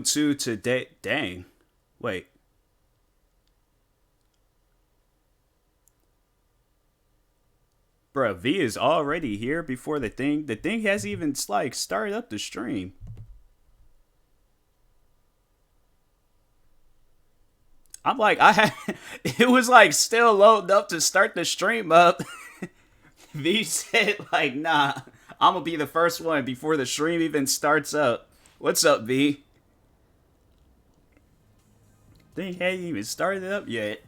To today. Dang. Wait. Bruh, V is already here before the thing. The thing hasn't even like started up the stream. I'm like, I had it was like still loading up to start the stream up. V said like, nah, I'm gonna be the first one before the stream even starts up. What's up, V? Thing hadn't even started up yet.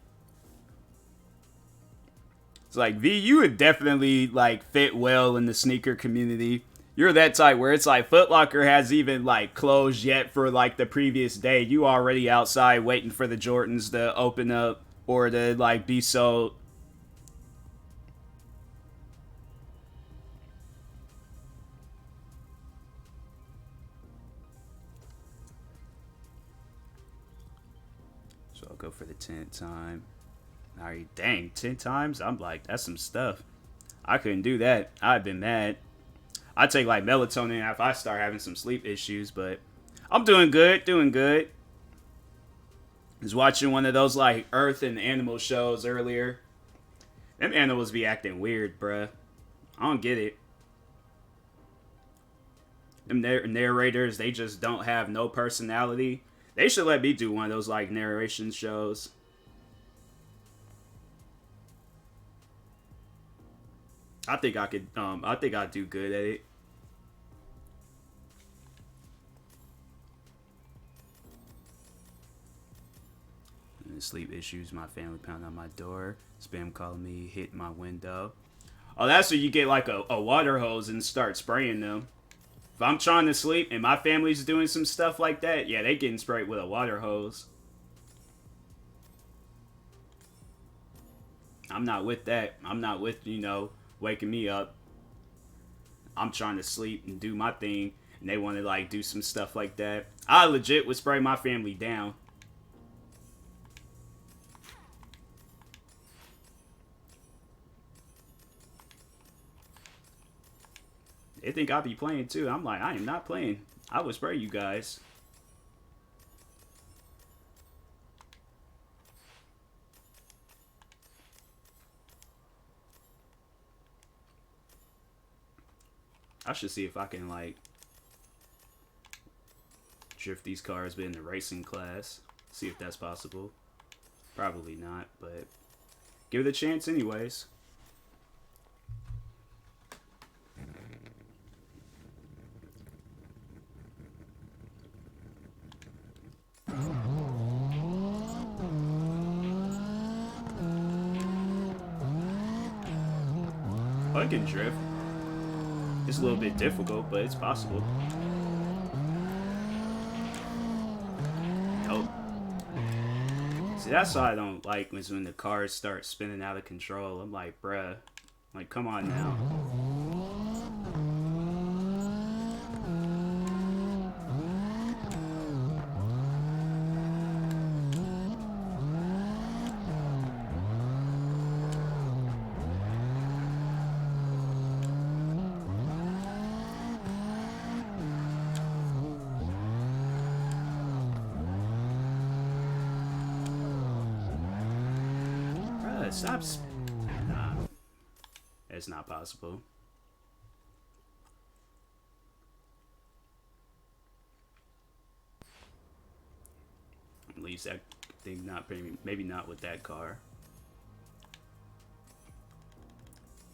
It's like V, you would definitely like fit well in the sneaker community. You're that type where it's like Foot Locker has even like closed yet for like the previous day. You already outside waiting for the Jordans to open up or to like be sold. So I'll go for the 10th time. Alright, dang, 10 times? I'm like, that's some stuff. I couldn't do that. I'd been mad. I take like melatonin if I start having some sleep issues, but I'm doing good, doing good. I was watching one of those like Earth and Animal shows earlier. Them animals be acting weird, bruh. I don't get it. Them narrators, they just don't have no personality. They should let me do one of those like narration shows. I think I could. I think I'd do good at it. Sleep issues. My family pounding on my door. Spam calling me. Hit my window. Oh, that's where you get like a water hose and start spraying them. If I'm trying to sleep and my family's doing some stuff like that, yeah, they getting sprayed with a water hose. I'm not with that. I'm not with, waking me up. I'm trying to sleep and do my thing, and they want to like do some stuff like that. I legit would spray my family down. They think I'll be playing too. I'm like, I am not playing. I would spray you guys. I should see if I can like drift these cars but in the racing class. See if that's possible. Probably not, but give it a chance anyways. Oh, I can drift. It's a little bit difficult, but it's possible. Nope. See, that's why I don't like is when the cars start spinning out of control. I'm like, bruh. Like, come on now. Stop. Nah. It's not possible. At least that thing not maybe not with that car.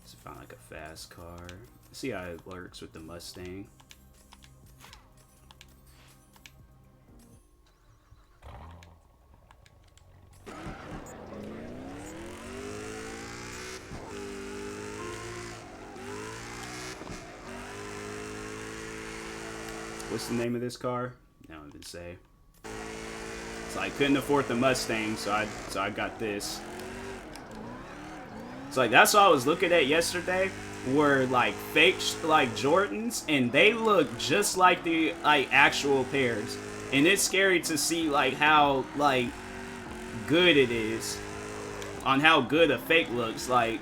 Let's find like a fast car. See how it works with the Mustang. What's the name of this car? I don't even say. So I couldn't afford the Mustang, so I got this. It's like that's what I was looking at yesterday. Were like fake like Jordans, and they look just like the like actual pairs. And it's scary to see like how like good it is on how good a fake looks like.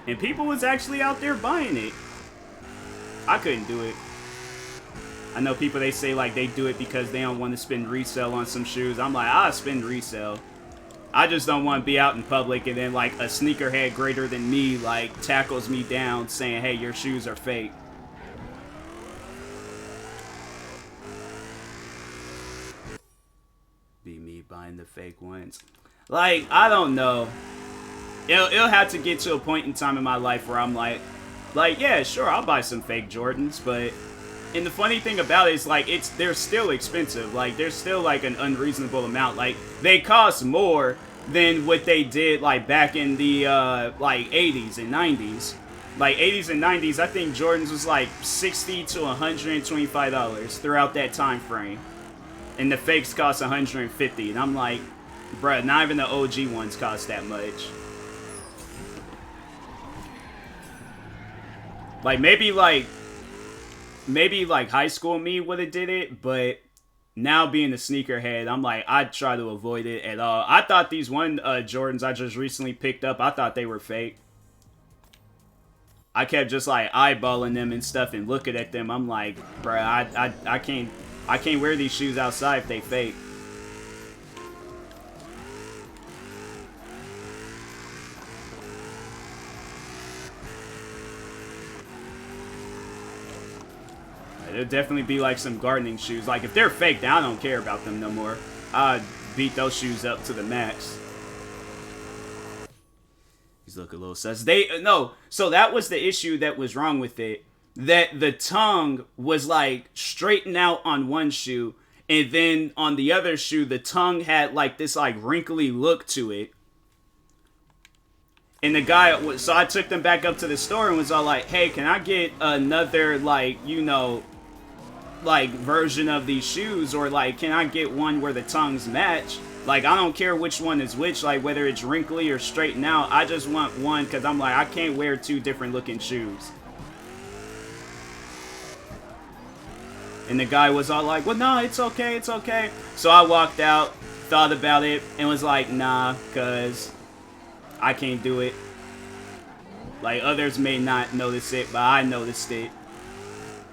And people was actually out there buying it. I couldn't do it. I know people, they say like they do it because they don't want to spend resale on some shoes. I'm like, I'll spend resale. I just don't want to be out in public and then like a sneakerhead greater than me like tackles me down saying, hey, your shoes are fake. Be me buying the fake ones. Like, I don't know. It'll have to get to a point in time in my life where I'm like, yeah, sure, I'll buy some fake Jordans, but... And the funny thing about it is, like, they're still expensive. Like, they're still, like, an unreasonable amount. Like, they cost more than what they did, like, back in the, like, 80s and 90s. Like, 80s and 90s, I think Jordans was, like, $60 to $125 throughout that time frame. And the fakes cost $150. And I'm like, bruh, not even the OG ones cost that much. Like, maybe high school me would have did it, but now being a sneakerhead, I'm like, I try to avoid it at all. I thought these Jordans I just recently picked up, I thought they were fake. I kept just like eyeballing them and stuff and looking at them. I'm like, bruh, I can't wear these shoes outside if they fake. It'll definitely be like some gardening shoes. Like, if they're fake, then I don't care about them no more. I'd beat those shoes up to the max. These look a little sus. No, so that was the issue that was wrong with it. That the tongue was, like, straightened out on one shoe. And then on the other shoe, the tongue had, like, this, like, wrinkly look to it. And the guy, so I took them back up to the store and was all like, hey, can I get another, like, you know... like version of these shoes, or like can I get one where the tongues match? Like, I don't care which one is which, like whether it's wrinkly or straightened out. I just want one because I'm like, I can't wear two different looking shoes. And the guy was all like, well, no, it's okay, it's okay. So I walked out, thought about it, and was like, nah, because I can't do it. Like, others may not notice it, but I noticed it.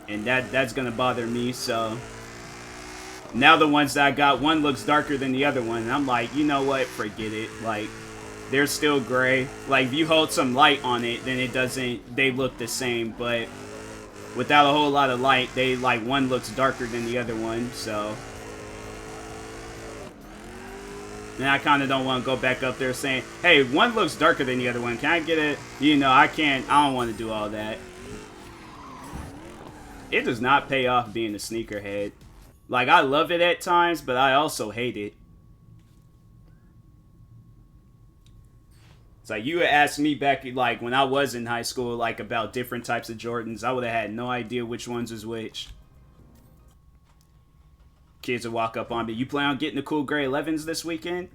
And that's gonna bother me, so... Now the ones that I got, one looks darker than the other one. And I'm like, you know what? Forget it. Like, they're still gray. Like, if you hold some light on it, then it doesn't... They look the same, but... Without a whole lot of light, they, like, one looks darker than the other one, so... And I kind of don't want to go back up there saying, hey, one looks darker than the other one. Can I get it? You know, I don't want to do all that. It does not pay off being a sneakerhead. Like, I love it at times, but I also hate it. It's like, you would ask me back, like, when I was in high school, like, about different types of Jordans. I would have had no idea which ones was which. Kids would walk up on me, you plan on getting the cool gray 11s this weekend?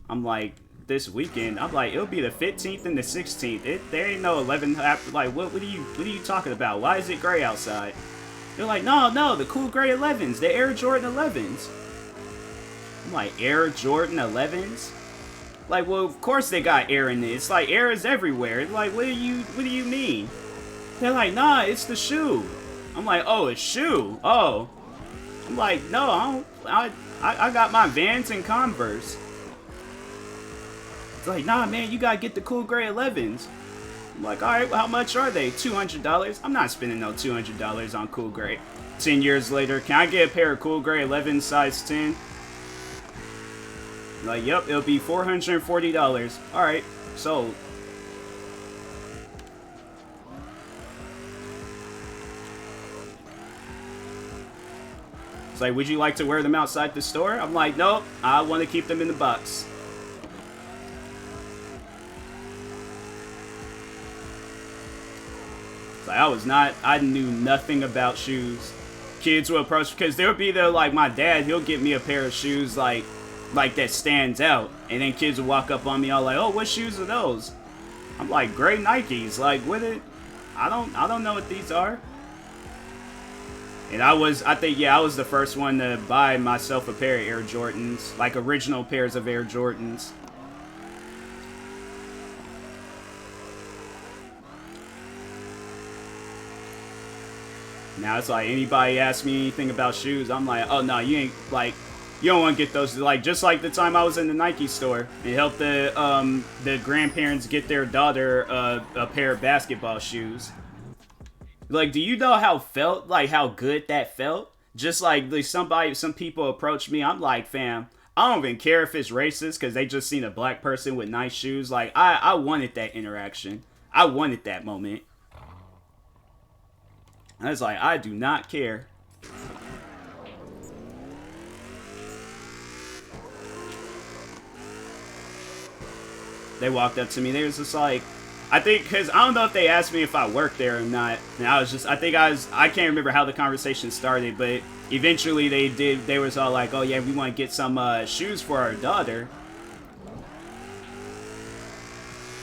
I'm like, this weekend? I'm like, it'll be the 15th and the 16th. There ain't no 11 after. Like, what are you talking about? Why is it gray outside? They're like, no, the cool gray 11s, the Air Jordan 11s. I'm like, Air Jordan 11s? Like, well, of course they got air in it. It's like, air is everywhere. It's like, what do you mean? They're like, nah, it's the shoe. I'm like, oh, it's shoe. Oh. I'm like, no, I got my Vans and Converse. It's like, nah, man, you gotta get the cool gray 11s. I'm like, alright, well, how much are they? $200? I'm not spending no $200 on cool gray. 10 years later, can I get a pair of cool gray 11 size 10? Like, yep, it'll be $440. Alright, sold. It's like, would you like to wear them outside the store? I'm like, nope, I want to keep them in the box. Like, I knew nothing about shoes. Kids will approach, because there'll be like, my dad, he'll get me a pair of shoes, like that stands out. And then kids will walk up on me all like, oh, what shoes are those? I'm like, gray Nikes. Like, I don't know what these are. And I think I was the first one to buy myself a pair of Air Jordans. Like, original pairs of Air Jordans. Now it's like anybody asks me anything about shoes, I'm like, oh no, you ain't like, you don't want to get those. Like just like the time I was in the Nike store and helped the grandparents get their daughter a pair of basketball shoes. Like, do you know how good that felt? Just like some people approach me, I'm like, fam, I don't even care if it's racist because they just seen a black person with nice shoes. Like, I wanted that interaction. I wanted that moment. I was like, I do not care. They walked up to me. They was just like, I think, because I don't know if they asked me if I worked there or not. And I can't remember how the conversation started, but eventually they was all like, oh yeah, we want to get some shoes for our daughter.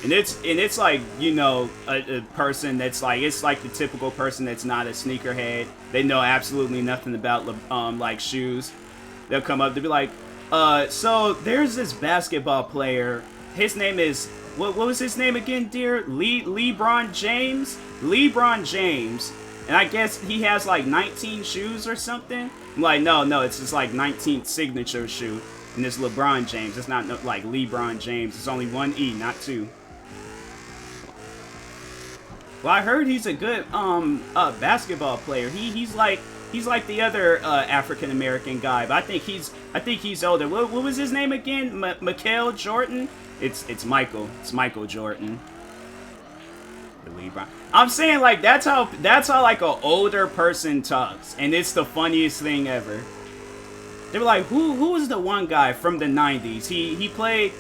And it's like, you know, a person that's like, it's like the typical person that's not a sneakerhead. They know absolutely nothing about like shoes. They'll come up to be like, so there's this basketball player. His name is, what was his name again, dear? LeBron James? LeBron James. And I guess he has like 19 shoes or something. I'm like, no, it's just like 19th signature shoe. And it's LeBron James. It's not like LeBron James. It's only one E, not two. Well, I heard he's a good basketball player. He's like the other African American guy, but I think he's older. What was his name again? Michael Jordan. It's Michael. It's Michael Jordan. The LeBron. I'm saying like that's how like an older person talks, and it's the funniest thing ever. They were like, who was the one guy from the '90s? He played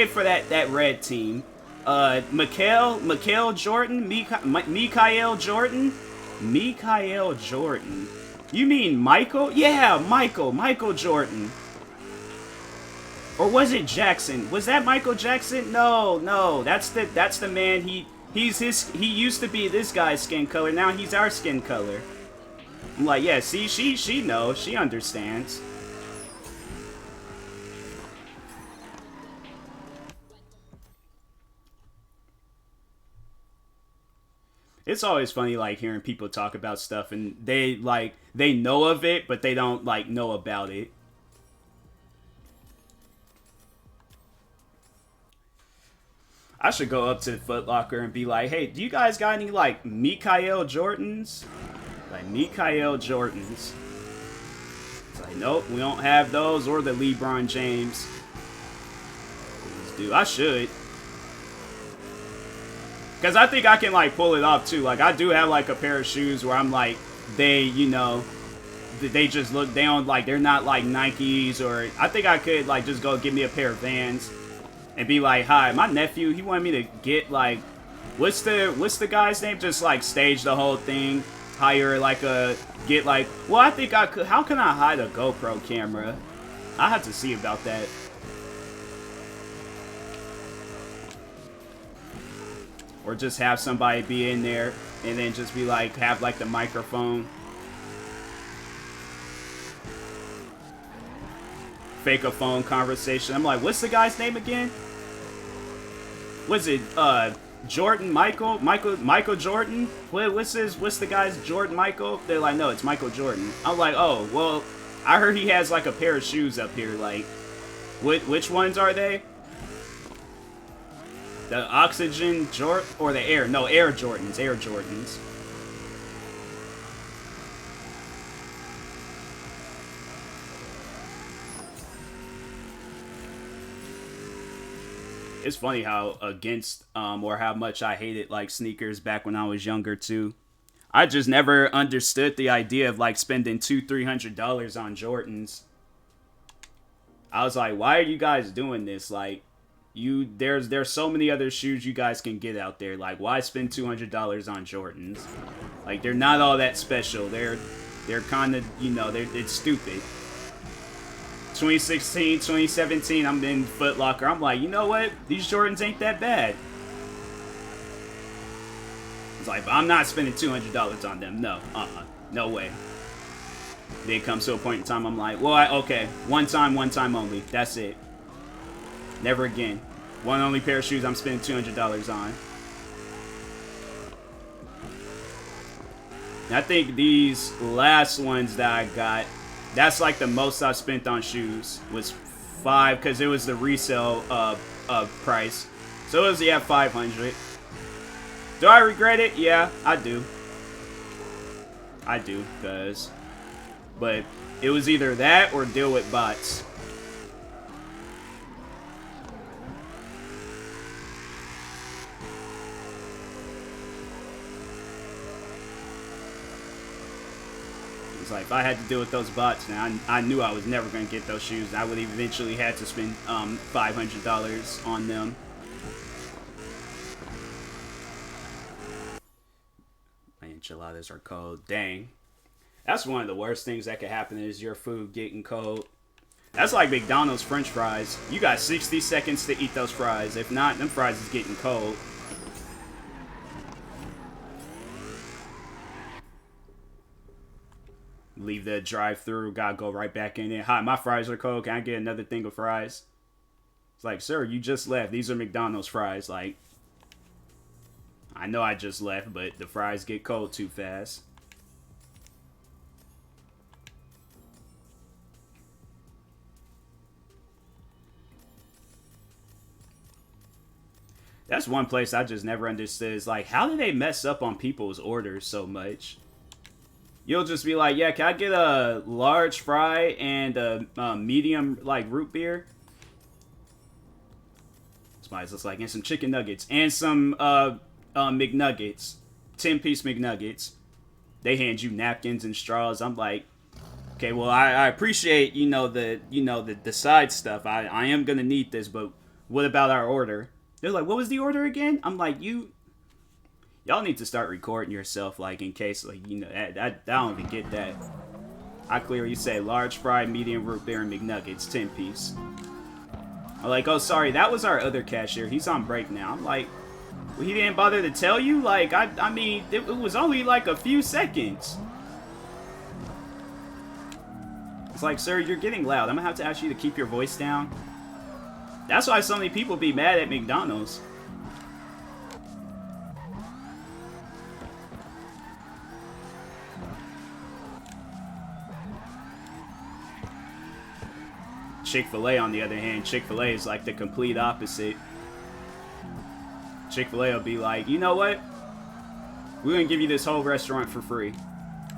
for that red team. Michael Jordan? Mikael Jordan? Mikael Jordan. You mean Michael? Yeah, Michael Jordan. Or was it Jackson? Was that Michael Jackson? No, that's the man. He used to be this guy's skin color. Now he's our skin color. I'm like, yeah, see, she knows, she understands. It's always funny, like, hearing people talk about stuff and they know of it, but they don't, like, know about it. I should go up to Foot Locker and be like, hey, do you guys got any, like, Mikael Jordans? Like, Mikael Jordans. It's like, nope, we don't have those or the LeBron James. Dude, I should. Because I think I can, like, pull it off, too. Like, I do have, like, a pair of shoes where I'm, like, they, you know, they just look down, like, they're not, like, Nikes, or I think I could, like, just go get me a pair of Vans and be like, hi, my nephew, he wanted me to get, like, what's the guy's name? Just, like, stage the whole thing, hire, like, well, I think I could, how can I hide a GoPro camera? I have to see about that. Or just have somebody be in there and then just be like, have like the microphone. Fake a phone conversation. I'm like, what's the guy's name again? Was it Jordan Michael Jordan? What's the guy's Jordan Michael? They're like, no, it's Michael Jordan. I'm like, oh, well, I heard he has like a pair of shoes up here. Like, which ones are they? The Oxygen Jordan or the Air? No, Air Jordans. Air Jordans. It's funny how against or how much I hated like sneakers back when I was younger too. I just never understood the idea of like spending $200-300 on Jordans. I was like, why are you guys doing this? Like, there's so many other shoes you guys can get out there. Like, why spend $200 on Jordans? Like, they're not all that special. They're kind of, you know, it's stupid. 2016, 2017, I'm in Foot Locker. I'm like, you know what? These Jordans ain't that bad. It's like, I'm not spending $200 on them. No, no way. Then it comes to a point in time, I'm like, well, okay, one time only. That's it. Never again. One only pair of shoes I'm spending $200 on. I think these last ones that I got, that's like the most I spent on shoes was 5, because it was the resale price. So it was, yeah, 500. Do I regret it? Yeah, I do. I do, because... But it was either that or deal with bots. It's like, if I had to deal with those bots now, I knew I was never going to get those shoes. I would eventually have to spend $500 on them. My enchiladas are cold. Dang. That's one of the worst things that could happen is your food getting cold. That's like McDonald's French fries. You got 60 seconds to eat those fries. If not, them fries is getting cold. Leave the drive-thru, gotta go right back in it. Hi, my fries are cold. Can I get another thing of fries? It's like, sir, you just left. These are McDonald's fries. Like, I know I just left, but the fries get cold too fast. That's one place I just never understood. Is like, how do they mess up on people's orders so much? You'll just be like, yeah, can I get a large fry and a medium, like, root beer? Somebody's just like, and some chicken nuggets. And some McNuggets. 10-piece McNuggets. They hand you napkins and straws. I'm like, okay, well, I appreciate, the side stuff. I am going to need this, but what about our order? They're like, what was the order again? I'm like, y'all need to start recording yourself, like, in case, like, I don't even get that. I clearly say large fry, medium root beer, and McNuggets, 10-piece. I'm like, oh, sorry, that was our other cashier. He's on break now. I'm like, well, he didn't bother to tell you? Like, I mean, it was only, like, a few seconds. It's like, sir, you're getting loud. I'm gonna have to ask you to keep your voice down. That's why so many people be mad at McDonald's. Chick-fil-A, on the other hand, Chick-fil-A is like the complete opposite. Chick-fil-A will be like, you know what? We're gonna give you this whole restaurant for free.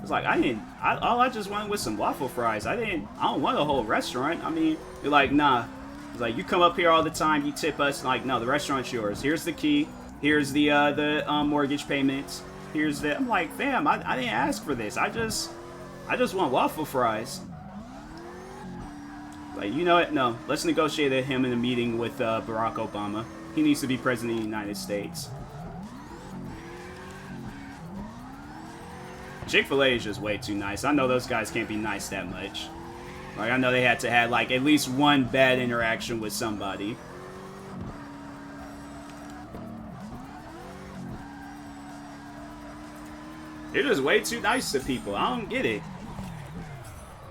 It's like, all I just wanted was some waffle fries. I don't want a whole restaurant. I mean, you're like, nah. It's like, you come up here all the time, you tip us. Like, no, the restaurant's yours. Here's the key. Here's the mortgage payments. Here's the... I'm like, fam, I didn't ask for this. I just want waffle fries. Like, you know what? No. Let's negotiate him in a meeting with Barack Obama. He needs to be president of the United States. Chick-fil-A is just way too nice. I know those guys can't be nice that much. Like, I know they had to have, like, at least one bad interaction with somebody. They're just way too nice to people. I don't get it.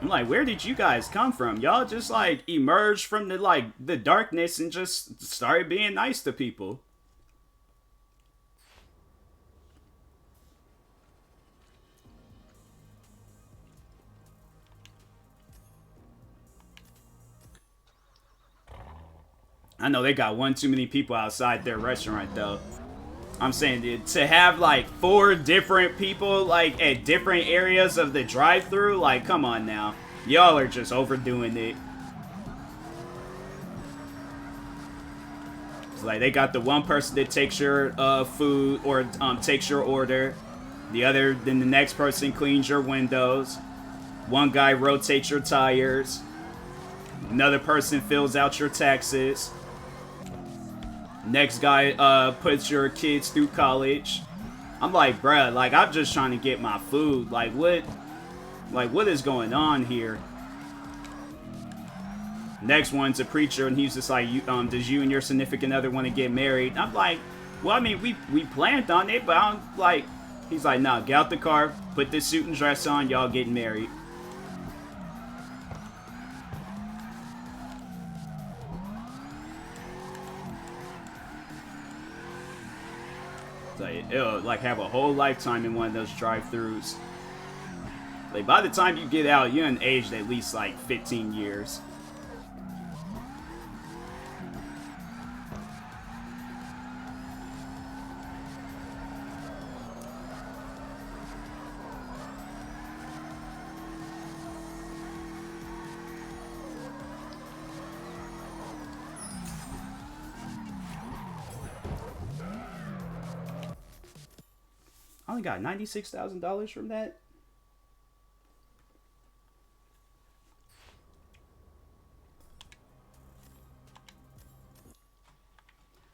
I'm like, where did you guys come from? Y'all just, like, emerged from the darkness and just started being nice to people. I know they got one too many people outside their restaurant, though. I'm saying, dude, to have, like, 4 different people, like, at different areas of the drive-thru, like, come on now. Y'all are just overdoing it. It's like, they got the one person that takes your food or takes your order. Then the next person cleans your windows. One guy rotates your tires. Another person fills out your taxes. Next guy puts your kids through college. I'm like, bruh, like, I'm just trying to get my food. Like, what is going on here? Next one's a preacher, and he's just like, does you and your significant other want to get married? I'm like, well, I mean, we planned on it, but I'm like, he's like, nah, get out the car, put this suit and dress on, y'all getting married. Like, it'll, like, have a whole lifetime in one of those drive-thrus. Like, by the time you get out, you're aged at least, like, 15 years. I only got $96,000 from that.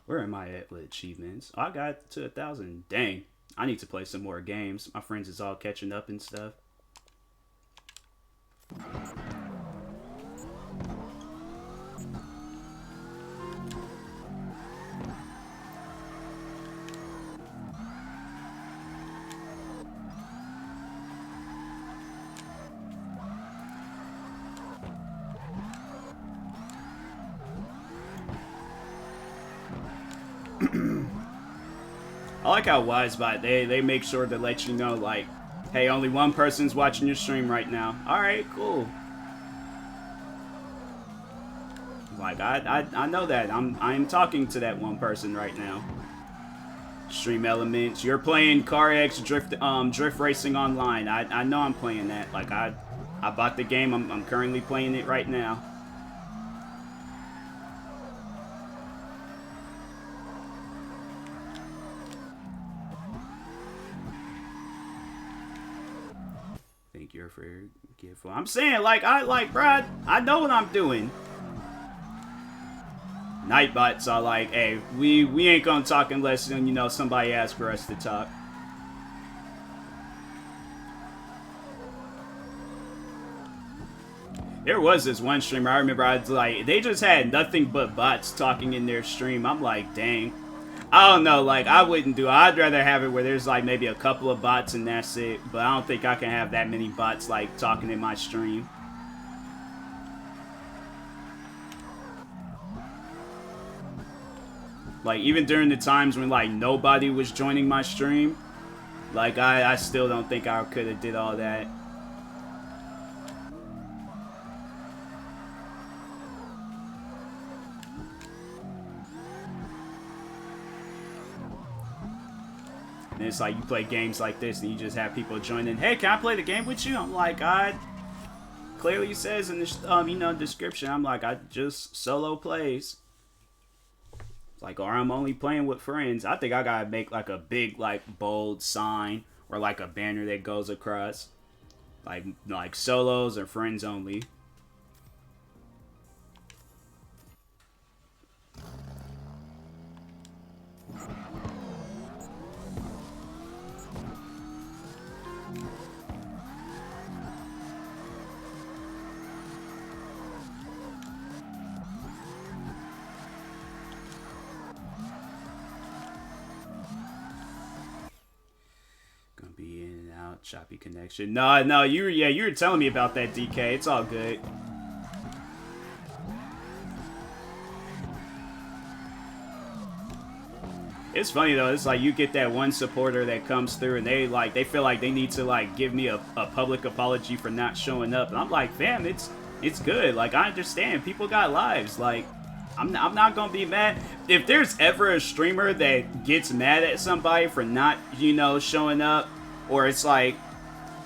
Where am I at with achievements? Oh, I got to 1,000. Dang. I need to play some more games. My friends is all catching up and stuff. I like how Wisebot, they make sure to let you know, like, hey, only one person's watching your stream right now. Alright, cool. Like, I know that. I'm talking to that one person right now. Stream Elements. You're playing CarX Drift Racing Online. I know I'm playing that. Like, I bought the game. I'm currently playing it right now. You're forgetful. I'm saying, like, bro, I know what I'm doing. Nightbots are like, hey, we ain't gonna talk unless, you know, somebody asks for us to talk. There was this one streamer, I remember, I was like, they just had nothing but bots talking in their stream. I'm like, dang. I don't know, like, I wouldn't do it. I'd rather have it where there's, like, maybe a couple of bots and that's it. But I don't think I can have that many bots, like, talking in my stream. Like, even during the times when, like, nobody was joining my stream, like, I still don't think I could have did all that. And it's like you play games like this and you just have people join in. Hey, can I play the game with you? I'm like, clearly says in this, you know, description. I'm like, I just solo plays. It's like, or I'm only playing with friends. I think I gotta make like a big, like, bold sign or like a banner that goes across, like solos or friends only. Choppy connection. No, you were telling me about that, DK. It's all good. It's funny though. It's like you get that one supporter that comes through and they feel like they need to like give me a public apology for not showing up, and I'm like, fam, it's good. Like, I understand. People got lives. Like, I'm not gonna be mad if there's ever a streamer that gets mad at somebody for not, you know, showing up. Or it's like,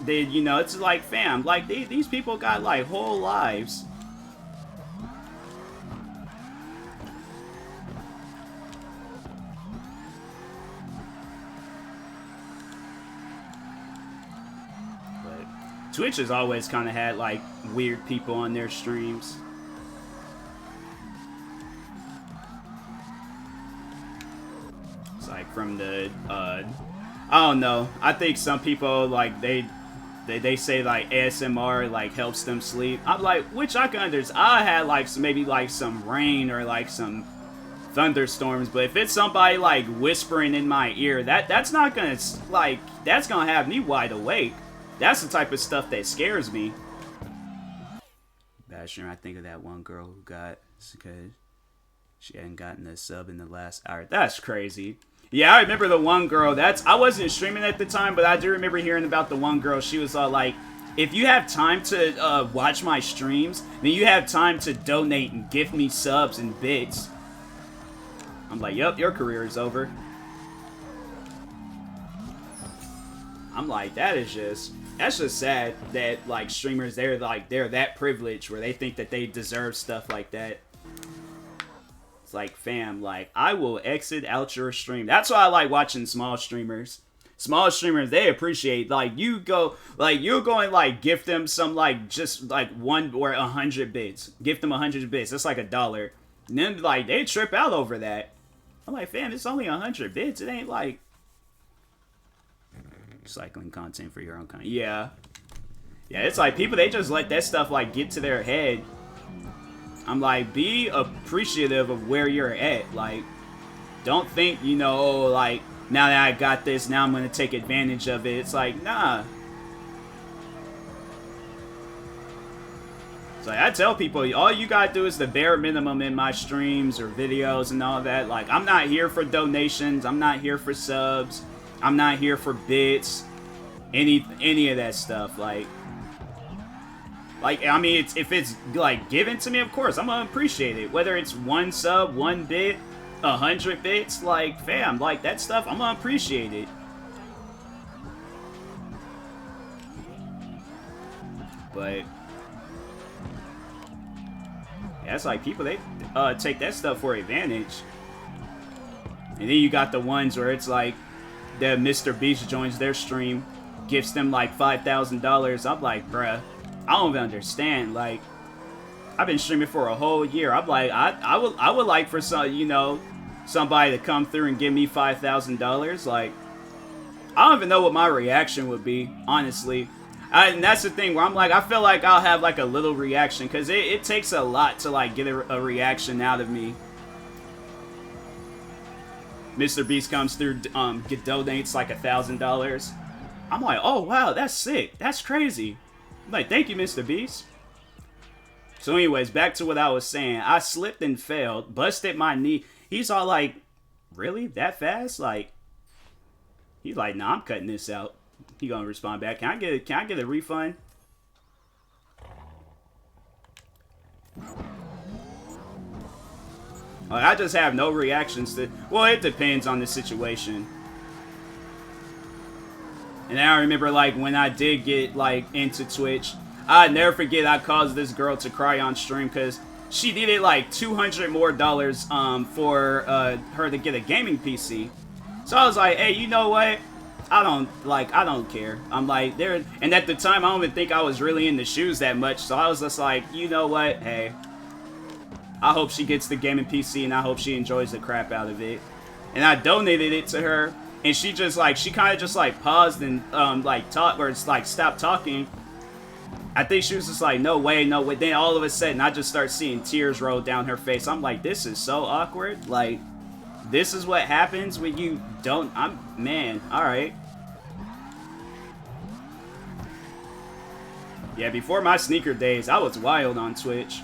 you know, it's like, fam, like, these people got, like, whole lives. But Twitch has always kind of had, like, weird people on their streams. It's like from the, I don't know. I think some people, like, they say, like, ASMR, like, helps them sleep. I'm like, which I can understand. I had, like, maybe, like, some rain or, like, some thunderstorms. But if it's somebody, like, whispering in my ear, that's not gonna, like, that's gonna have me wide awake. That's the type of stuff that scares me. Bastion, I think of that one girl who got, because she hadn't gotten a sub in the last hour. That's crazy. Yeah, I remember the one girl. I wasn't streaming at the time, but I do remember hearing about the one girl. She was all like, if you have time to watch my streams, then you have time to donate and gift me subs and bits. I'm like, yup, your career is over. I'm like, that's just sad that like streamers, they're that privileged where they think that they deserve stuff like that. It's like, fam, like, I will exit out your stream. That's why I like watching small streamers. Small streamers, they appreciate, like, you go, like, you're going, like, gift them some, like, just, like, 1 or 100 bits. Gift them 100 bits. That's like $1. And then, like, they trip out over that. I'm like, fam, it's only 100 bits. It ain't, like, cycling content for your own content. Yeah. Yeah, it's like, people, they just let that stuff, like, get to their head. I'm like, be appreciative of where you're at. Like, don't think, you know, like, now that I got this, now I'm going to take advantage of it. It's like, nah. It's like, I tell people, all you got to do is the bare minimum in my streams or videos and all that. Like, I'm not here for donations. I'm not here for subs. I'm not here for bits. Any of that stuff. Like, I mean, if it's, like, given to me, of course, I'm going to appreciate it. Whether it's 1 sub, 1 bit, 100 bits, like, fam, like, that stuff, I'm going to appreciate it. But, yeah, it's like, people, they take that stuff for advantage. And then you got the ones where it's like, that Mr. Beast joins their stream, gifts them, like, $5,000. I'm like, bruh. I don't even understand. Like, I've been streaming for a whole year. I'm like, I would like for some, you know, somebody to come through and give me $5,000. Like, I don't even know what my reaction would be, honestly. And that's the thing where I'm like, I feel like I'll have like a little reaction because it takes a lot to like get a reaction out of me. Mr. Beast comes through, donates like $1,000. I'm like, oh wow, that's sick. That's crazy. I'm like, thank you, Mr. Beast. So anyways, back to what I was saying. I slipped and failed, busted my knee. He's all like, really? That fast? Like, he's like, nah, I'm cutting this out. He gonna respond back. Can I get a refund? Like, I just have no reactions to, well, it depends on the situation. And I remember, like, when I did get, like, into Twitch, I'd never forget I caused this girl to cry on stream because she needed, like, $200 more for her to get a gaming PC. So I was like, hey, you know what? I don't care. I'm like, there, and at the time, I don't even think I was really in the shoes that much. So I was just like, you know what? Hey, I hope she gets the gaming PC and I hope she enjoys the crap out of it. And I donated it to her. And she just, like, she kind of just, like, paused and, like, stopped talking. I think she was just like, no way, no way. Then all of a sudden, I just start seeing tears roll down her face. I'm like, this is so awkward. Like, this is what happens when you don't, man, alright. Yeah, before my sneaker days, I was wild on Twitch.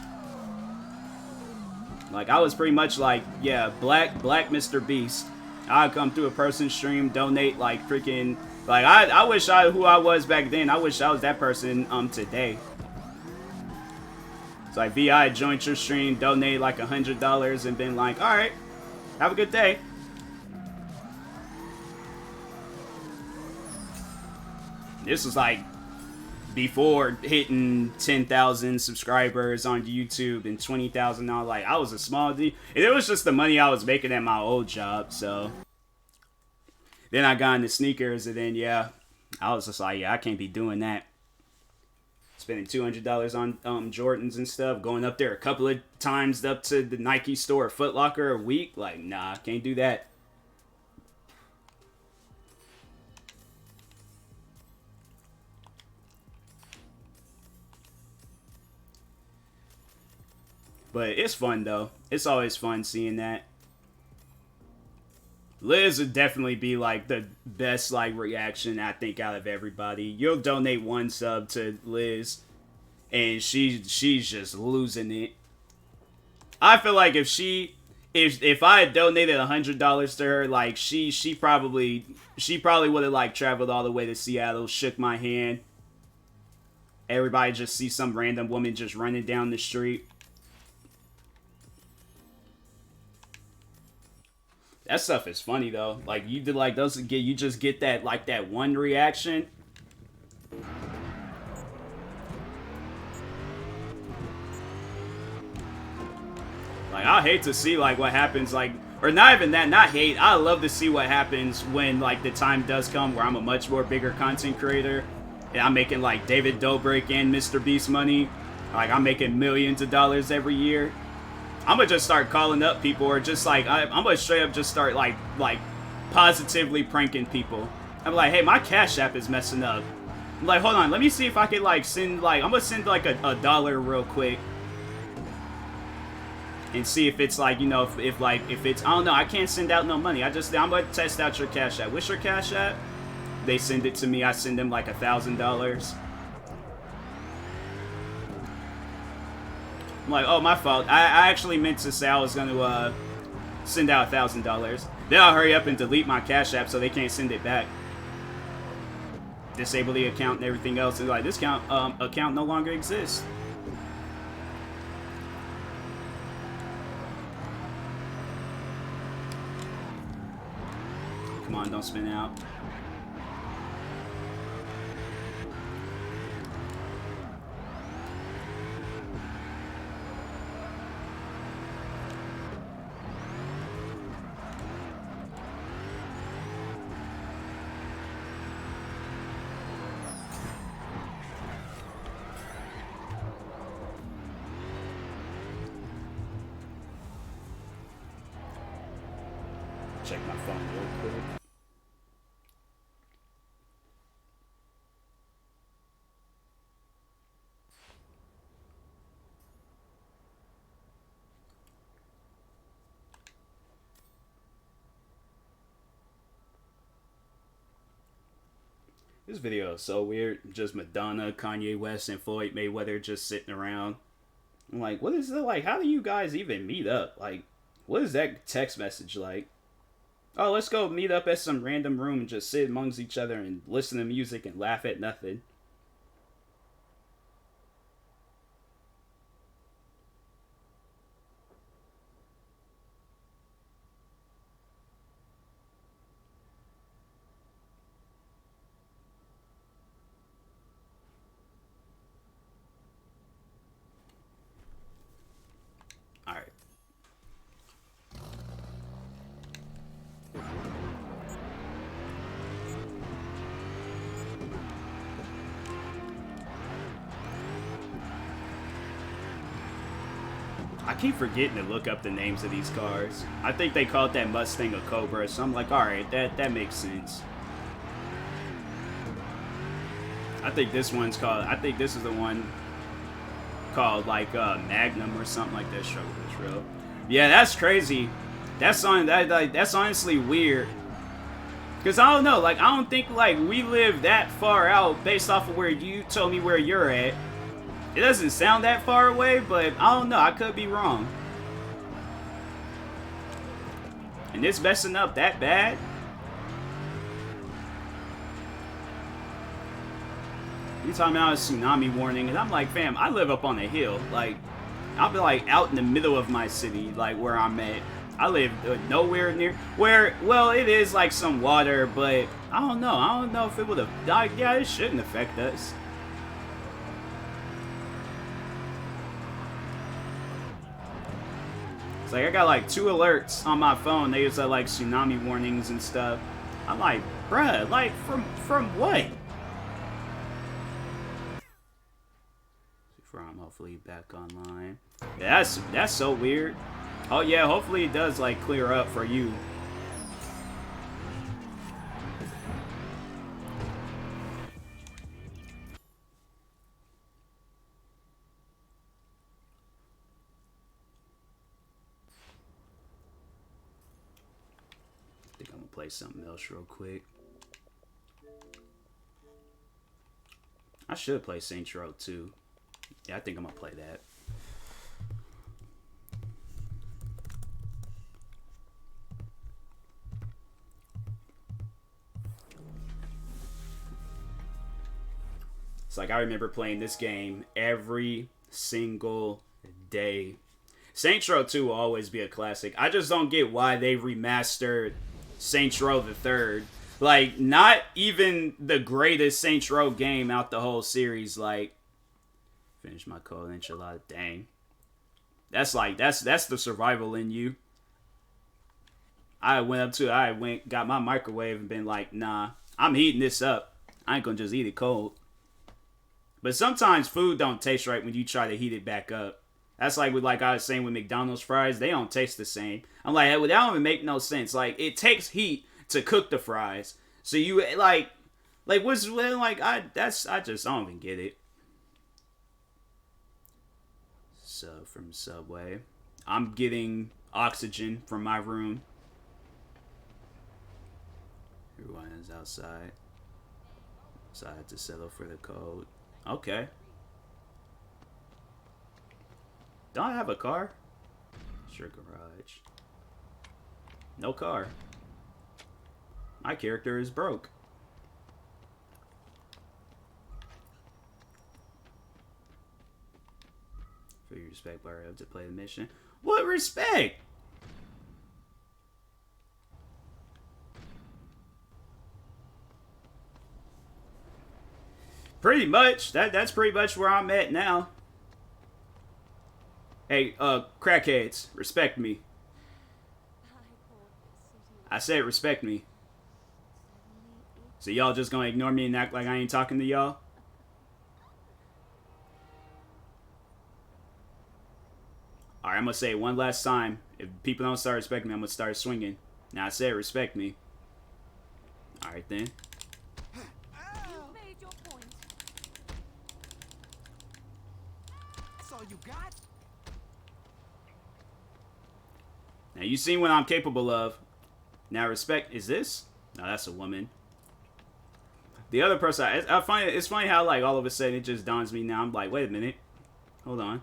Like, I was pretty much like, yeah, black Mr. Beast. I'd come through a person's stream, donate, like, freaking, like, I wish who I was back then, I wish I was that person, today. It's like, VI joined your stream, donate, like, $100, and been like, alright, have a good day. This was, like, before hitting 10,000 subscribers on YouTube and 20,000 on, like, I was a small D. And it was just the money I was making at my old job, so. Then I got into sneakers, and then, yeah, I was just like, yeah, I can't be doing that. Spending $200 on Jordans and stuff, going up there a couple of times up to the Nike store or Foot Locker a week. Like, nah, can't do that. But it's fun, though. It's always fun seeing that. Liz would definitely be, like, the best, like, reaction, I think, out of everybody. You'll donate 1 sub to Liz, and she's just losing it. I feel like if I had donated $100 to her, like, she probably would have, like, traveled all the way to Seattle, shook my hand. Everybody just sees some random woman just running down the street. That stuff is funny though. Like you did like those get you just get that like that one reaction. Like I hate to see like what happens like or not even that, not hate. I love to see what happens when like the time does come where I'm a much more bigger content creator and I'm making like David Dobrik and Mr. Beast money. Like I'm making millions of dollars every year. I'm gonna just start calling up people or just like I'm gonna straight up just start like positively pranking people. I'm like, hey, my Cash App is messing up. I'm like, hold on, let me see if I can like send like I'm gonna send like a dollar real quick. And see if it's like, you know, if it's, I don't know, I can't send out no money. I'm going to test out your Cash App. What's your Cash App? They send it to me. I send them like $1,000. I'm like, oh, my fault. I actually meant to say I was going to send out $1,000. Then I'll hurry up and delete my Cash App so they can't send it back. Disable the account and everything else. And like, this account no longer exists. Come on, don't spin out. Check my phone real quick. This video is so weird. Just Madonna, Kanye West, and Floyd Mayweather just sitting around. I'm like, what is it like? How do you guys even meet up? Like, what is that text message like? Oh, let's go meet up at some random room and just sit amongst each other and listen to music and laugh at nothing. Alright. I keep forgetting to look up the names of these cars. I think they called that Mustang a Cobra, so I'm like, alright, that makes sense. I think this one's called, I think this is the one called like Magnum or something like that. Struggle is real. Yeah, that's crazy. That's honestly weird. Cause I don't know, like I don't think like we live that far out based off of where you told me where you're at. It doesn't sound that far away, but I don't know. I could be wrong. And it's messing up that bad? You talking about a tsunami warning, and I'm like, fam, I live up on a hill. Like, I'll be like out in the middle of my city, like where I'm at. I live nowhere near where. Well, it is like some water, but I don't know. I don't know if it would have died. Yeah, it shouldn't affect us. It's like I got like 2 alerts on my phone. They use like tsunami warnings and stuff. I'm like, bruh, like from what? From hopefully back online. Yeah, that's so weird. Oh yeah, hopefully it does like clear up for you. I think I'm gonna play something else real quick. I should play Saints Row 2. Yeah, I think I'm gonna play that. It's like I remember playing this game every single day. Saints Row 2 will always be a classic. I just don't get why they remastered Saints Row the Third. Like, not even the greatest Saints Row game out the whole series. Like, finish my cold enchilada. Dang. That's the survival in you. I got my microwave and been like, nah, I'm heating this up. I ain't gonna just eat it cold. But sometimes food don't taste right when you try to heat it back up. That's like with, like I was saying with McDonald's fries, they don't taste the same. I'm like, that don't even make no sense. Like, it takes heat to cook the fries. So you I just don't even get it. So from Subway, I'm getting oxygen from my room. Everyone is outside. So I had to settle for the code. Okay. Don't I have a car? Sure, garage. No car. My character is broke. For your respect, bar up to play the mission. What respect? Pretty much. That's pretty much where I'm at now. Hey, crackheads, respect me. I said respect me. So y'all just gonna ignore me and act like I ain't talking to y'all? Alright, I'm gonna say it one last time. If people don't start respecting me, I'm gonna start swinging. Now I said respect me. Alright then. You made your point. That's all you got? Now you seen what I'm capable of. Now respect, is this? No, that's a woman. The other person, I find it's funny how like all of a sudden it just dawns me now. I'm like, wait a minute, hold on.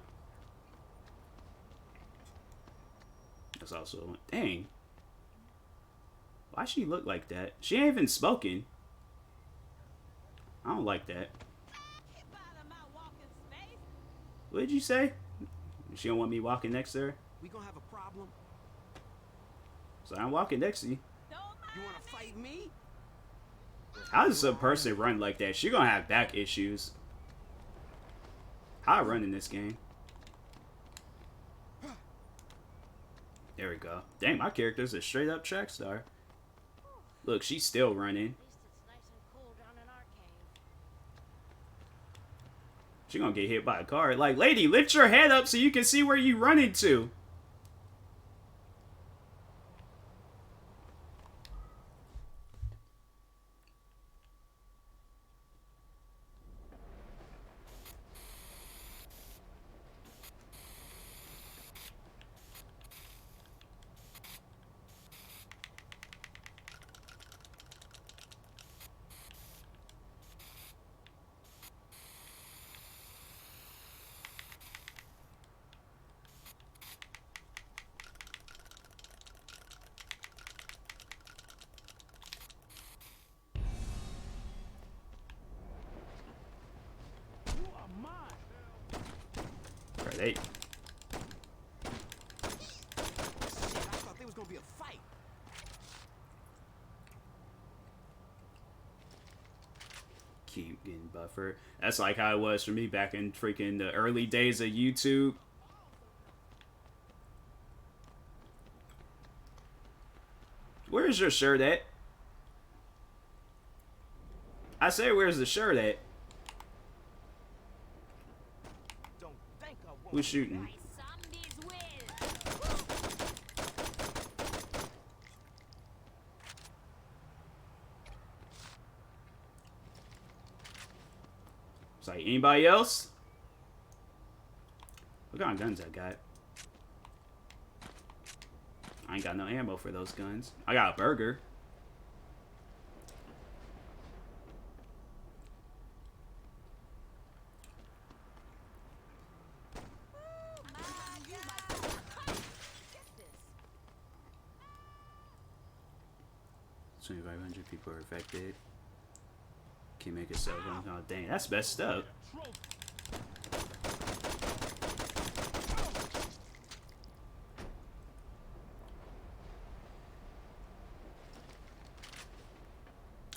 That's also a woman. Dang. Why she look like that? She ain't even spoken. I don't like that. What did you say? She don't want me walking next to her? We gonna have a problem? So I'm walking next to you. You wanna fight me? How does a person run like that? She gonna have back issues. How I run in this game? There we go. Dang, my character's a straight up track star. Look, she's still running. She gonna get hit by a car. Like, lady, lift your head up so you can see where you running to. Right. Shit, I thought there was gonna be a fight. Keep getting buffered. That's like how it was for me back in freaking the early days of YouTube. Where's your shirt at? I say, where's the shirt at? Who's shooting? It's like, anybody else? What kind of guns I got? I ain't got no ammo for those guns. I got a burger. $2,500 people are affected. Can't make it so. Oh dang, that's messed up.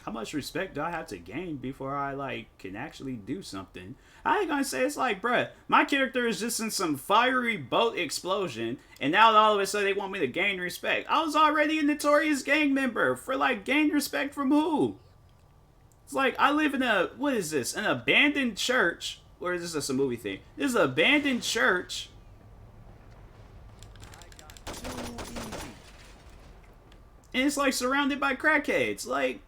How much respect do I have to gain before I like can actually do something? I ain't gonna say it's like, bruh, my character is just in some fiery boat explosion, and now all of a sudden they want me to gain respect. I was already a notorious gang member. For like, gain respect from who? It's like I live in a, what is this? An abandoned church. Or is this just a movie thing? This is an abandoned church. And it's like surrounded by crackheads. Like,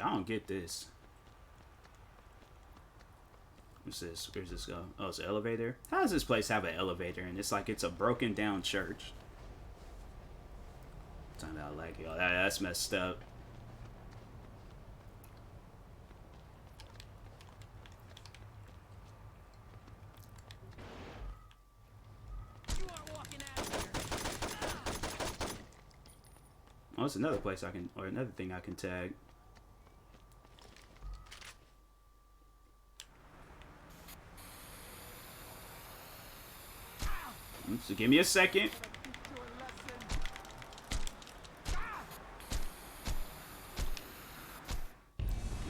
I don't get this. What's this? Where's this go? Oh, it's an elevator? How does this place have an elevator? And it's like it's a broken down church. Talking about like, yo, that's messed up. Oh, it's another place I can, or another thing I can tag. So give me a second.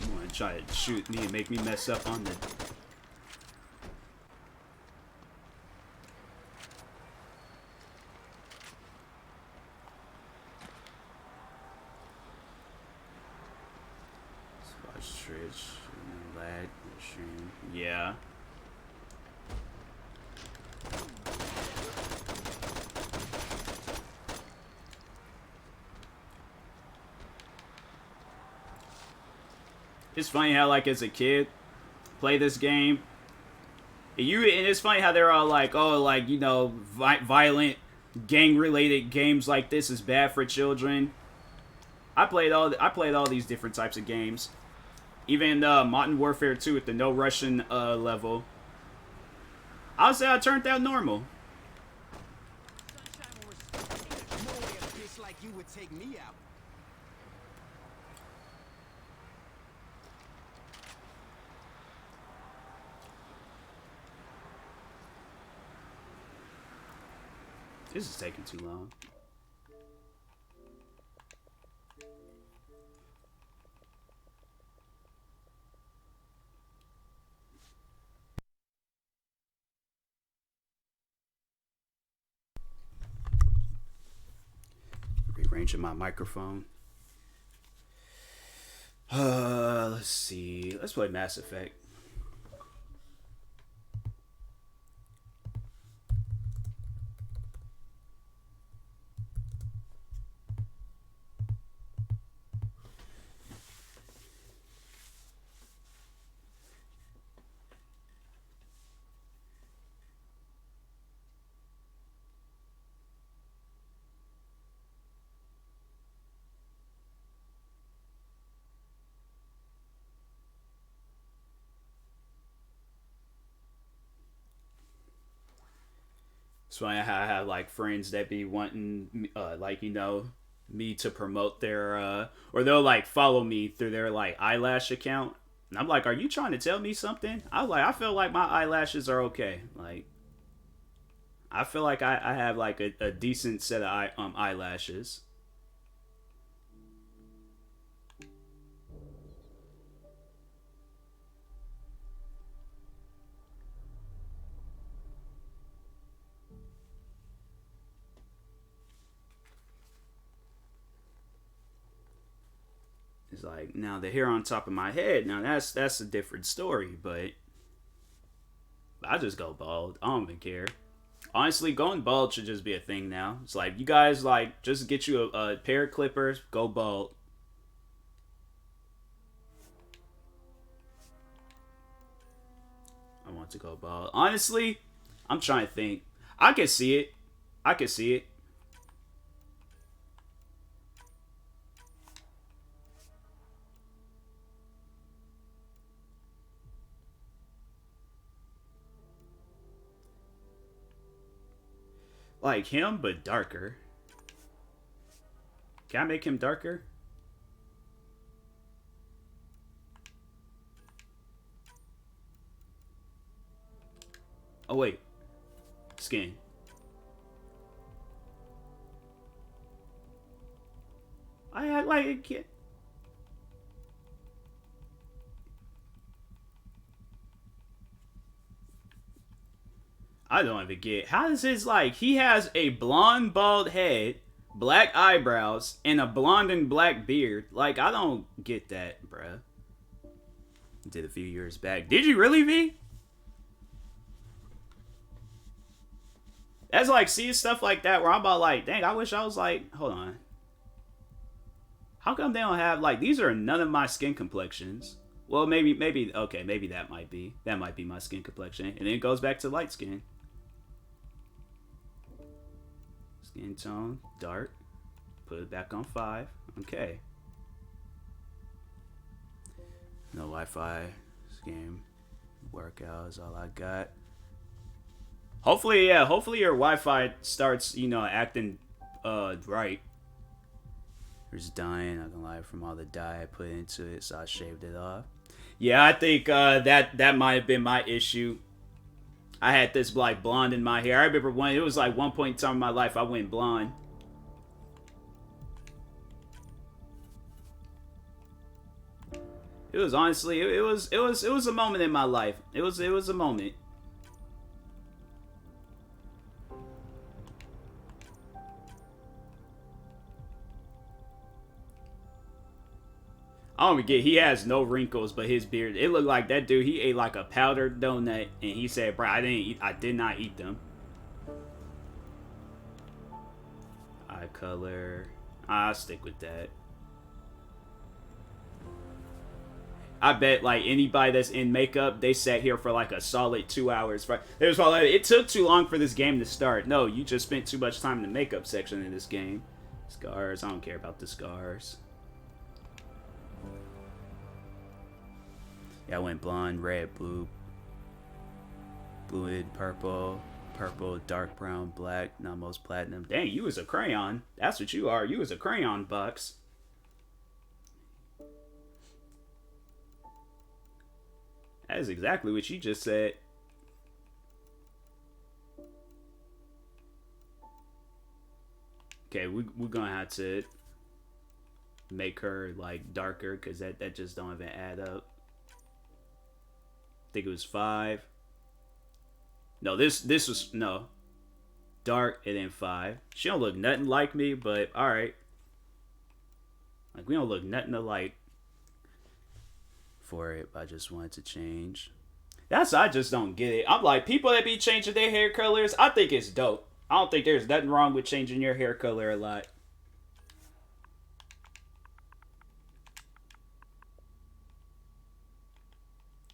You want to try to shoot me and make me mess up on the... Yeah. It's funny how, like, as a kid, play this game, and it's funny how they're all like, oh, like, you know, violent, gang-related games like this is bad for children. I played all these different types of games. Even Modern Warfare 2 at the no Russian level. I'll say I turned out normal. Like you would take me out. This is taking too long. Rearranging my microphone. Let's see. Let's play Mass Effect. So I have like friends that be wanting, like, you know, me to promote their, or they'll like follow me through their like eyelash account, and I'm like, are you trying to tell me something? I feel like my eyelashes are okay. Like, I feel like I have like a decent set of eyelashes. It's like, now the hair on top of my head, now that's a different story, but I just go bald. I don't even care. Honestly, going bald should just be a thing now. It's like, you guys, like, just get you a pair of clippers, go bald. I want to go bald. Honestly, I'm trying to think. I can see it. I can see it. like him, but darker. Can I make him darker? Oh, wait. Skin. I act like a kid. I don't even get. How does his, like, he has a blonde, bald head, black eyebrows, and a blonde and black beard. Like, I don't get that, bruh. Did a few years back. Did you really, V? That's like, see stuff like that where I'm about like, dang, I wish I was like, hold on. How come they don't have, like, these are none of my skin complexions. Well, maybe, okay, maybe that might be my skin complexion. And then it goes back to light skin. Skin tone, dark. Put it back on 5. Okay. No Wi-Fi. This game workout is all I got. Hopefully, yeah, hopefully your Wi-Fi starts, you know, acting right. There's dying, not gonna lie, from all the dye I put into it, so I shaved it off. Yeah, I think that might have been my issue. I had this like blonde in my hair. I remember when it was like one point in time in my life I went blonde. It was honestly, it was a moment in my life. It was a moment. I don't get. He has no wrinkles, but his beard. It looked like that dude. He ate like a powdered donut, and he said, "Bro, I did not eat them." Eye color. I'll stick with that. I bet like anybody that's in makeup, they sat here for like a solid 2 hours. It was probably, it took too long for this game to start. No, you just spent too much time in the makeup section in this game. Scars. I don't care about the scars. Yeah, I went blonde, red, blue, blue, purple, purple, dark brown, black, almost platinum. Dang, you was a crayon. That's what you are. You was a crayon, Bucks. That is exactly what you just said. Okay, we're gonna have to make her like darker because that just don't even add up. I think it was 5. No, this was no dark and then 5. She don't look nothing like me, but all right. Like we don't look nothing alike for it. I just wanted to change. I just don't get it. I'm like, people that be changing their hair colors, I think it's dope. I don't think there's nothing wrong with changing your hair color a lot.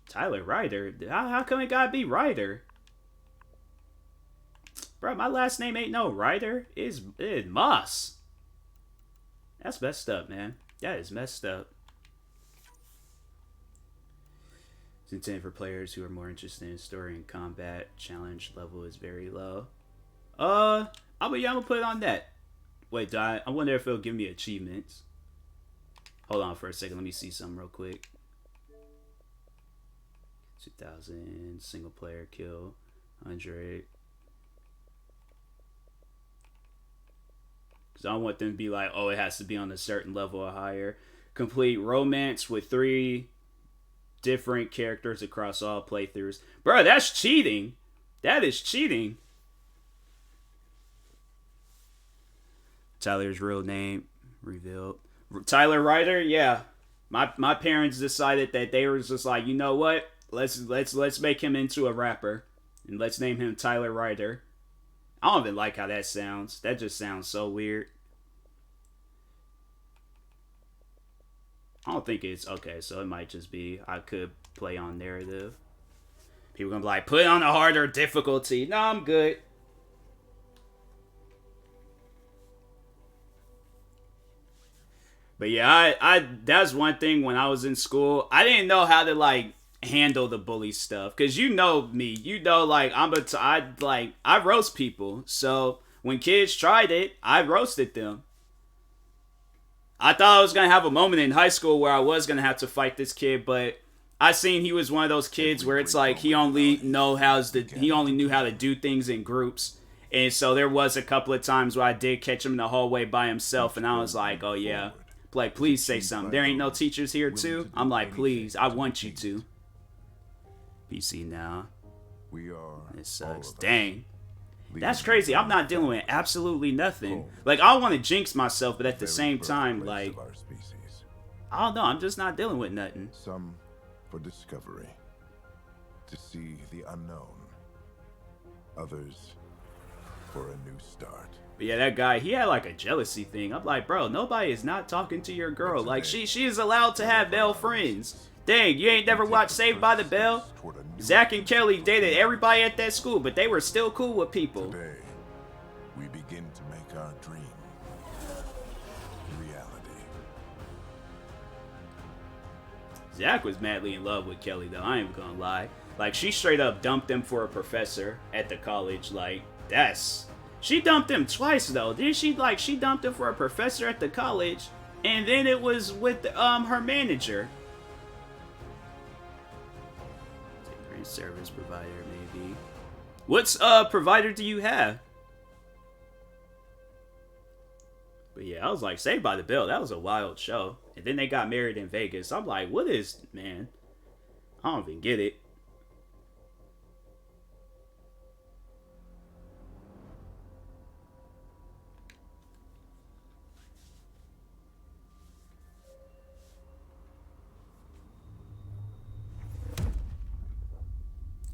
Tyler Ryder? How come it gotta be Ryder? Bro, my last name ain't no Ryder. It's Moss. That's messed up, man. That is messed up. It's intended for players who are more interested in story and combat. Challenge level is very low. I'm gonna put it on that. Wait, I wonder if it'll give me achievements. Hold on for a second. Let me see something real quick. 2000 single player kill 100. Because I don't want them to be like, oh, it has to be on a certain level or higher. Complete romance with 3 different characters across all playthroughs. Bro, that's cheating. That is cheating. Tyler's real name revealed. Tyler Ryder, yeah. My parents decided that they were just like, you know what? Let's make him into a rapper. And let's name him Tyler Ryder. I don't even like how that sounds. That just sounds so weird. I don't think it's okay, so it might just be I could play on narrative. People gonna be like, put on a harder difficulty. No, I'm good. But yeah, I that's one thing when I was in school. I didn't know how to like handle the bully stuff, because you know me, you know, like I roast people. So when kids tried it, I roasted them. I thought I was gonna have a moment in high school where I was gonna have to fight this kid, but I seen he was one of those kids where it's like he only knew how to do things in groups. And so there was a couple of times where I did catch him in the hallway by himself, and I was like, oh yeah. Like, please say something. There ain't no teachers here too? I'm like, please, I want you to. PC now. It sucks. Dang. That's crazy. I'm not dealing with absolutely nothing. Like, I want to jinx myself, but at the same time, like, I don't know. I'm just not dealing with nothing. Some for discovery, to see the unknown. Others for a new start. But yeah, that guy, he had like a jealousy thing. I'm like, bro, nobody is not talking to your girl. Like, she is allowed to have male friends. Dang, you ain't never watched Saved by the Bell? Zach and Kelly dated everybody at that school, but they were still cool with people. Today, we begin to make our dream reality. Zach was madly in love with Kelly, though. I ain't gonna lie. Like, she straight up dumped him for a professor at the college. Like, that's... She dumped him twice, though. Didn't she? Like, she dumped him for a professor at the college, and then it was with her manager. Service provider, maybe. What's provider do you have? But yeah, I was like, Saved by the Bell, that was a wild show. And then they got married in Vegas. I'm like, what is, man? I don't even get it.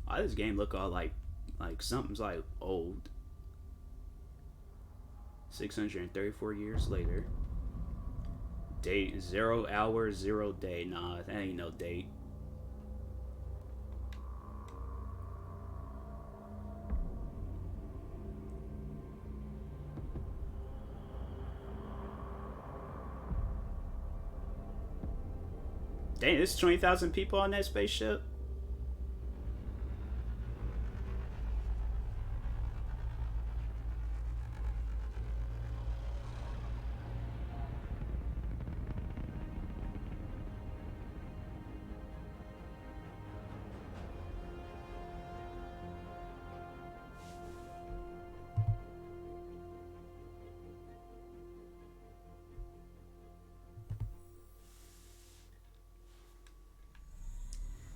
Why does this game look all like something's like old? 634 years later. Date 0 hour 0 day. Nah, that ain't no date. Dang, there's 20,000 people on that spaceship.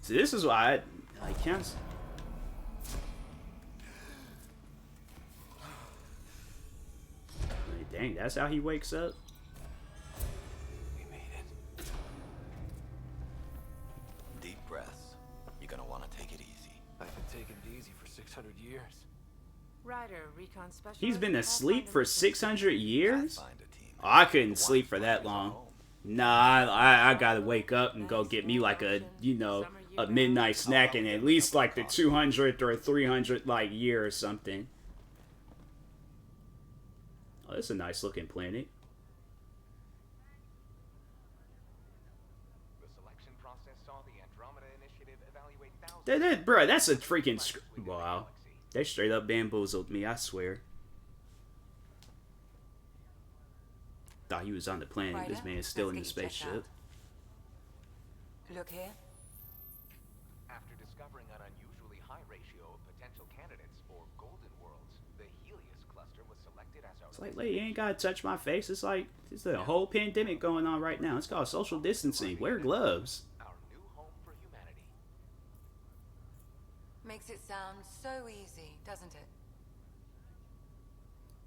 So this is why I can't. Like, dang, that's how he wakes up. We made it. Deep breaths. You're gonna want to take it easy. I've been taking it easy for 600 years. Ryder, recon specialist. He's been asleep for 600 years? Find a team. Oh, I couldn't sleep for that long. Nah, I gotta wake up and go get me like a, you know, a midnight snack in at least like the 200th or 300th like year or something. Oh, that's a nice looking planet. The selection process saw the Andromeda initiative evaluate thousands. Bruh, that's a freaking... Wow. They straight up bamboozled me, I swear. Thought he was on the planet. Ryder, This man is still in the let's get you checked spaceship. Look here. After discovering an unusually high ratio of potential candidates for golden worlds, the Helios cluster was selected as our... It's like, lady, you ain't gotta touch my face. It's like, there's a whole pandemic going on right now. It's called social distancing. Wear gloves. Our new home for humanity. Makes it sound so easy, doesn't it?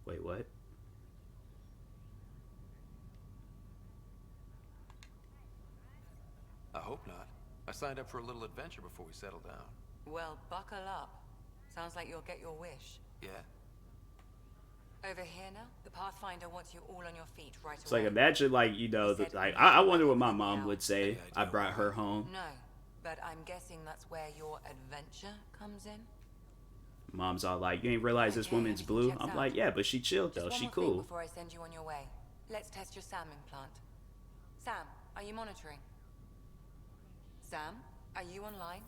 Wait, what? I hope not. I signed up for a little adventure before we settle down. Well, buckle up. Sounds like you'll get your wish. Yeah. Over here now, the Pathfinder wants you all on your feet right It's away. like, imagine, like, you know, I wonder what my mom would say. I brought her home. No, but I'm guessing that's where your adventure comes in. Mom's all like, you ain't realize this Okay, woman's everything blue? checks I'm out. like, yeah, but she chilled, though. Just She one more thing cool. before I send you on your way. Let's test your Sam implant. Sam, are you monitoring? Sam, are you online?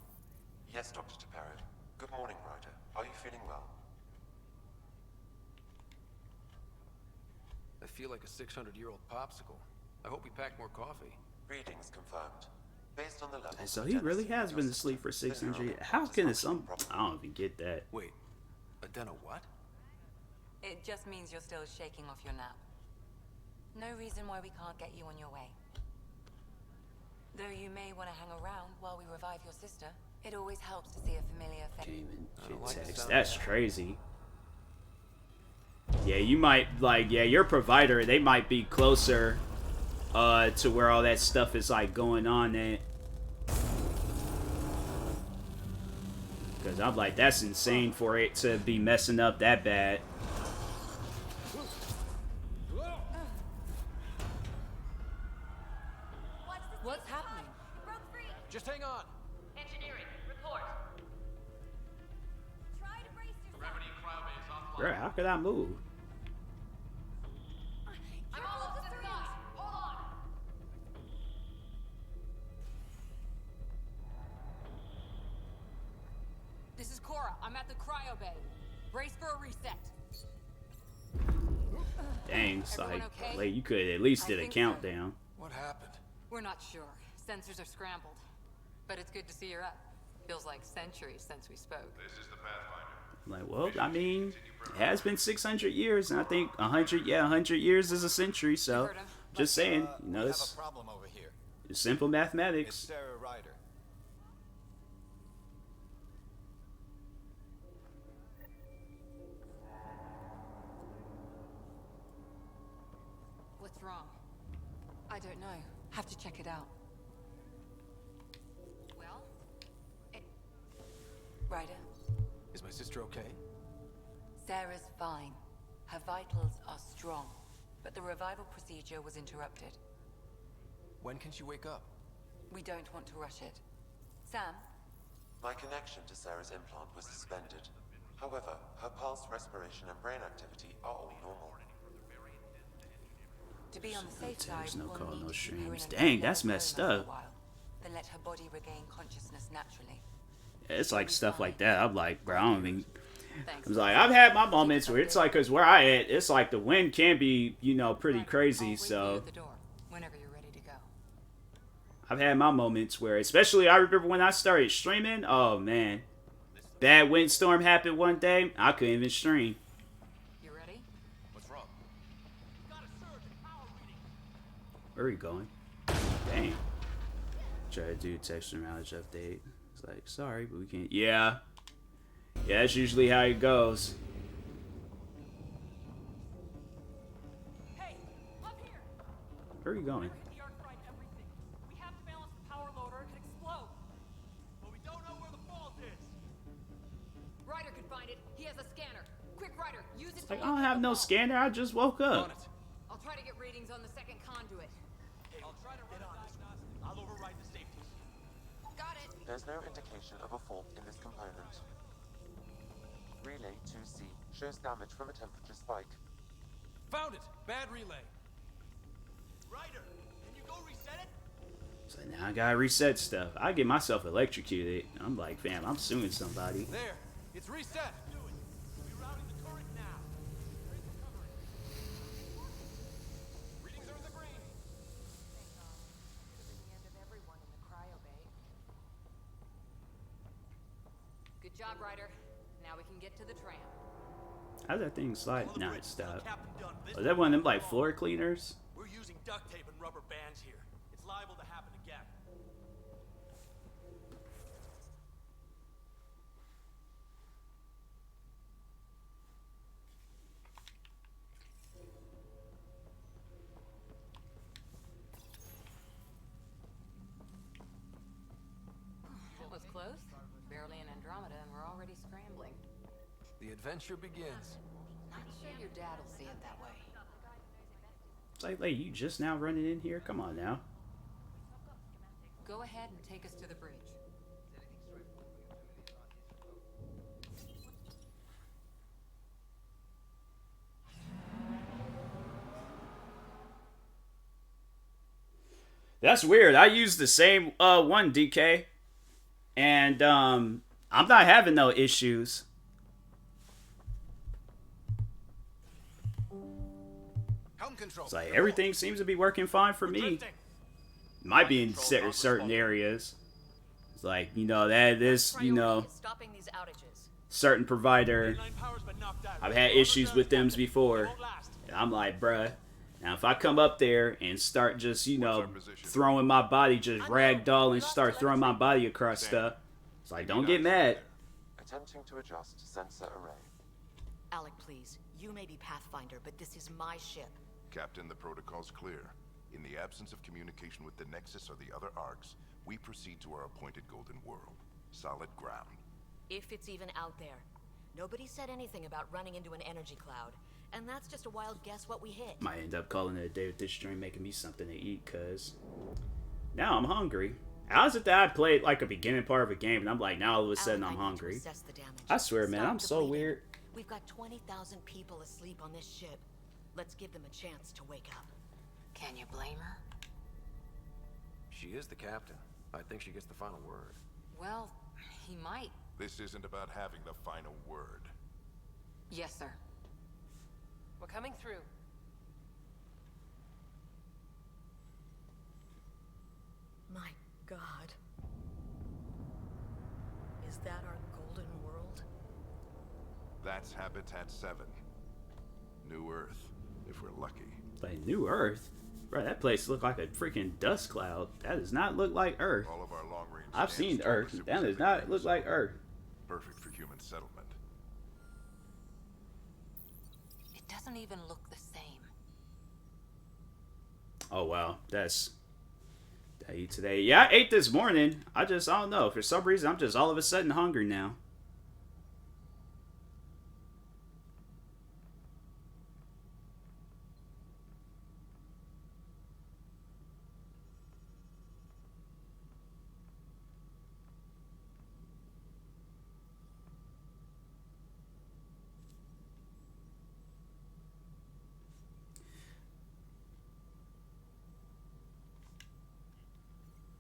Yes, Dr. Taparid. Good morning, Ryder. Are you feeling well? I feel like a 600-year-old popsicle. I hope we packed more coffee. Readings confirmed. Based on the level So he really has been asleep for 600. How can it some? I don't even get that. Wait, a den of what? It just means you're still shaking off your nap. No reason why we can't get you on your way. Though you may want to hang around while we revive your sister, it always helps to see a familiar face. Can't even text. That's crazy. Yeah, you might like. Yeah, your provider. They might be closer to where all that stuff is like going on at. Because I'm like, that's insane for it to be messing up that bad. What's happening? Just hang on. Engineering, report. Try to brace yourself. Gravity cryobase offline. Bro, how could I move? I'm almost inside. Hold on. This is Cora. I'm at the cryo bay. Brace for a reset. Dang, it's Everyone like, okay? like you could at least I did a think so. countdown. What happened? We're not sure. Sensors are scrambled. But it's good to see you're up. Feels like centuries since we spoke. This is the Pathfinder. I'm like, well, I mean, it has been 600 years, and I think 100, yeah, 100 years is a century, so Heard him. just saying, you We know, have it's a problem over here. simple It's mathematics. Sarah Ryder. What's wrong? I don't know. Have to check it out. Well, Ryder, Is my sister okay? Sarah's fine. Her vitals are strong, but the revival procedure was interrupted. When can she wake up? We don't want to rush it. Sam, My connection to Sarah's implant was suspended. However, her pulse, respiration, and brain activity are all normal. to be on the safe There's side, no we'll call, need no to keep her in streams. a Dang, low that's coma messed for a up. while, then let her body regain consciousness naturally. It's like stuff like that. I'm like, bro, I don't even. Thanks. I'm like, I've had my moments where it's like, cause where I at, it's like the wind can be, you know, pretty Ryder, crazy. I'll wait for you So at the door whenever you're ready to go. I've had my moments where, especially I remember when I started streaming. Oh man, bad windstorm happened one day. I couldn't even stream. You ready? What's wrong? Where are we going? Dang. Try to do texture mileage update. It's like, sorry, but we can't. Yeah. Yeah, that's usually how it goes. Hey, up here. Where are you going? The arc fried everything. We have to balance the power load or it could explode. But we don't know where the fault is. Ryder could find it. He has a scanner. Quick, Ryder, use it. Like, I don't have no scanner. I just woke On up. it. I'll try to get readings on the second conduit. I'll try to run a diagnostic. I'll override the safeties. Got it. There's no indication of a fault in this component. Relay 2C shows damage from a temperature spike. Found it. Bad relay. Ryder, can you go reset it? So now I gotta reset stuff. I get myself electrocuted. I'm like, fam, I'm suing somebody. There. It's reset. Do it. Rerouting the current now. Trace recovery. Readings are in the green. Good job, Ryder. Now we can get to the tram. How's that thing slide? Nah, it Captain stopped. Dunn, this Was that one of them like floor cleaners? We're using duct tape and rubber bands here. It's liable to happen again. That was close. Barely in Andromeda, and we're already scrambling. The adventure begins. Not sure your dad will see it that way. It's like, you just now running in here? Come on now. Go ahead and take us to the bridge. That's weird. I used the same one, DK. And I'm not having no issues. How control. It's like everything seems to be working fine for me. Might be in certain areas. It's like, you know, that this, you know, Stopping these outages. certain provider, Mainline power's been knocked out. I've had issues with them before. And I'm like, bruh, now if I come up there and start just, you know, throwing my body, just ragdoll and start throwing my body across stuff, it's like, don't get mad. Attempting to adjust sensor array. Alec, please. You may be Pathfinder, but this is my ship. Captain, the protocol's clear. In the absence of communication with the Nexus or the other arcs, we proceed to our appointed Golden World. Solid ground. If it's even out there. Nobody said anything about running into an energy cloud. And that's just a wild guess what we hit. Might end up calling it a day with this stream, making me something to eat, cause now I'm hungry. How is it that I played like a beginning part of a game and I'm like, now all of a sudden I'm hungry? I swear, man, I'm so weird. We've got 20,000 people asleep on this ship. Let's give them a chance to wake up. Can you blame her? She is the captain. I think she gets the final word. Well, he might. This isn't about having the final word. Yes, sir. We're coming through. My God. Is that our golden world? That's Habitat 7. New Earth, if we're lucky. Like New Earth? Bro, that place looked like a freaking dust cloud. That does not look like Earth. All of our long-range I've seen Earth. That does not look like Earth. Perfect for human settlement. It doesn't even look the same. Oh wow, that's I eat today. Yeah, I ate this morning. I don't know. For some reason, I'm just all of a sudden hungry now.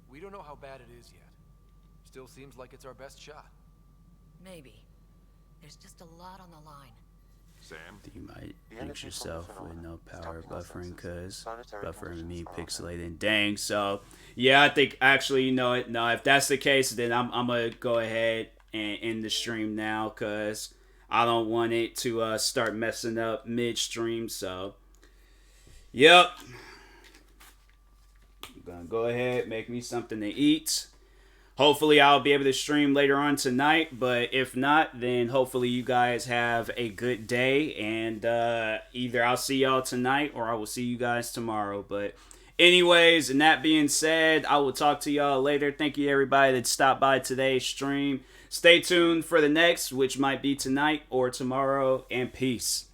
We don't know how bad it is yet. Still seems like it's our best shot. Maybe. There's just a lot on the line. Sam? You might jinx yourself with no power buffering, cause buffering me pixelated. Dang. So yeah, I think actually, you know it. No, if that's the case, then I'm gonna go ahead and end the stream now, cause I don't want it to start messing up midstream. So yep. Gonna go ahead, make me something to eat. Hopefully I'll be able to stream later on tonight, but if not, then hopefully you guys have a good day, and either I'll see y'all tonight or I will see you guys tomorrow. But anyways, and that being said, I will talk to y'all later. Thank you everybody that stopped by today's stream. Stay tuned for the next, which might be tonight or tomorrow, and peace.